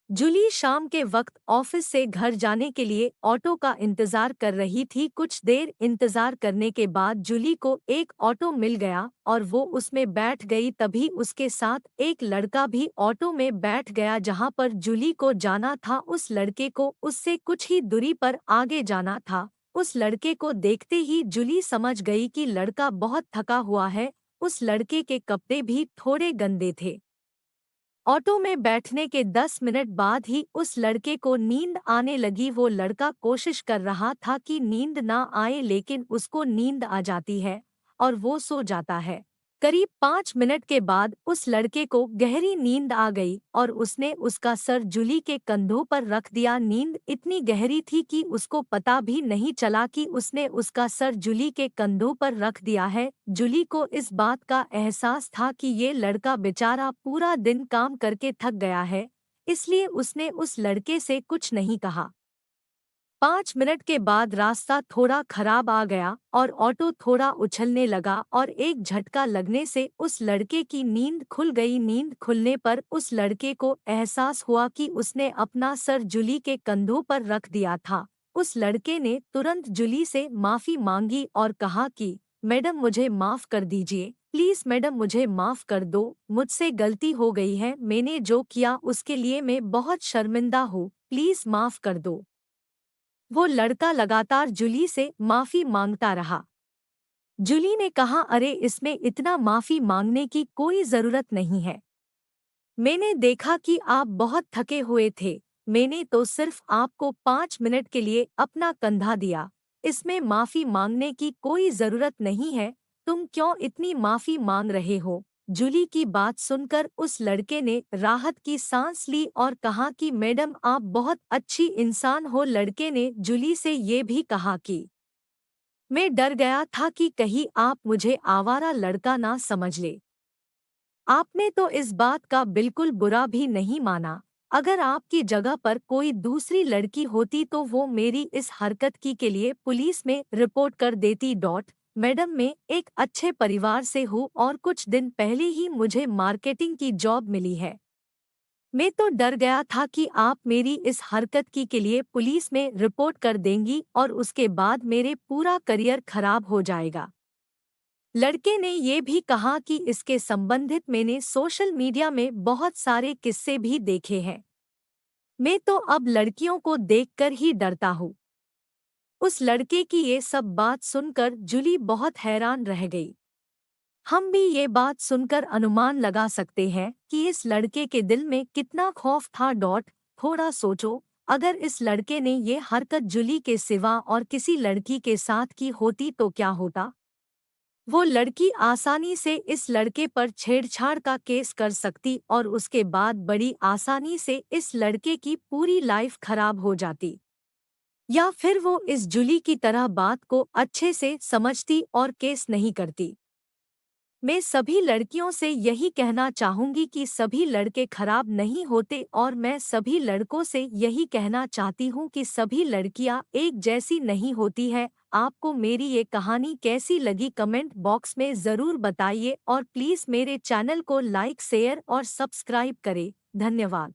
जूली शाम के वक्त ऑफिस से घर जाने के लिए ऑटो का इंतजार कर रही थी। कुछ देर इंतजार करने के बाद जूली को एक ऑटो मिल गया और वो उसमें बैठ गई। तभी उसके साथ एक लड़का भी ऑटो में बैठ गया। जहां पर जूली को जाना था, उस लड़के को उससे कुछ ही दूरी पर आगे जाना था। उस लड़के को देखते ही जूली समझ गई कि लड़का बहुत थका हुआ है। उस लड़के के कपड़े भी थोड़े गंदे थे। ऑटो में बैठने के 10 मिनट बाद ही उस लड़के को नींद आने लगी। वो लड़का कोशिश कर रहा था कि नींद ना आए, लेकिन उसको नींद आ जाती है और वो सो जाता है। करीब 5 मिनट के बाद उस लड़के को गहरी नींद आ गई और उसने उसका सर जूली के कंधों पर रख दिया। नींद इतनी गहरी थी कि उसको पता भी नहीं चला कि उसने उसका सर जूली के कंधों पर रख दिया है। जूली को इस बात का एहसास था कि ये लड़का बेचारा पूरा दिन काम करके थक गया है, इसलिए उसने उस लड़के से कुछ नहीं कहा। 5 मिनट के बाद रास्ता थोड़ा खराब आ गया और ऑटो थोड़ा उछलने लगा और एक झटका लगने से उस लड़के की नींद खुल गई। नींद खुलने पर उस लड़के को एहसास हुआ कि उसने अपना सर जूली के कंधों पर रख दिया था। उस लड़के ने तुरंत जूली से माफी मांगी और कहा कि मैडम, मुझे माफ कर दीजिए, प्लीज मैडम, मुझे माफ कर दो, मुझसे गलती हो गई है, मैंने जो किया उसके लिए मैं बहुत शर्मिंदा हूँ, प्लीज माफ कर दो। वो लड़का लगातार जूली से माफी मांगता रहा। जूली ने कहा, अरे इसमें इतना माफी मांगने की कोई जरूरत नहीं है। मैंने देखा कि आप बहुत थके हुए थे। मैंने तो सिर्फ आपको 5 मिनट के लिए अपना कंधा दिया। इसमें माफी मांगने की कोई जरूरत नहीं है। तुम क्यों इतनी माफी मांग रहे हो? जूली की बात सुनकर उस लड़के ने राहत की सांस ली और कहा कि मैडम, आप बहुत अच्छी इंसान हो। लड़के ने जूली से ये भी कहा कि मैं डर गया था कि कहीं आप मुझे आवारा लड़का ना समझ ले। आपने तो इस बात का बिल्कुल बुरा भी नहीं माना। अगर आपकी जगह पर कोई दूसरी लड़की होती तो वो मेरी इस हरकत की के लिए पुलिस में रिपोर्ट कर देती। मैडम, मैं एक अच्छे परिवार से हूँ और कुछ दिन पहले ही मुझे मार्केटिंग की जॉब मिली है। मैं तो डर गया था कि आप मेरी इस हरकत की के लिए पुलिस में रिपोर्ट कर देंगी और उसके बाद मेरे पूरा करियर खराब हो जाएगा। लड़के ने ये भी कहा कि इसके संबंधित मैंने सोशल मीडिया में बहुत सारे किस्से भी देखे हैं। मैं तो अब लड़कियों को देखकर ही डरता हूँ। उस लड़के की ये सब बात सुनकर जूली बहुत हैरान रह गई। हम भी ये बात सुनकर अनुमान लगा सकते हैं कि इस लड़के के दिल में कितना खौफ था। थोड़ा सोचो, अगर इस लड़के ने ये हरकत जूली के सिवा और किसी लड़की के साथ की होती तो क्या होता? वो लड़की आसानी से इस लड़के पर छेड़छाड़ का केस कर सकती और उसके बाद बड़ी आसानी से इस लड़के की पूरी लाइफ खराब हो जाती। या फिर वो इस जूली की तरह बात को अच्छे से समझती और केस नहीं करती। मैं सभी लड़कियों से यही कहना चाहूंगी कि सभी लड़के खराब नहीं होते और मैं सभी लड़कों से यही कहना चाहती हूँ कि सभी लड़कियाँ एक जैसी नहीं होती है। आपको मेरी ये कहानी कैसी लगी कमेंट बॉक्स में ज़रूर बताइए और प्लीज़ मेरे चैनल को लाइक, शेयर और सब्सक्राइब करें। धन्यवाद।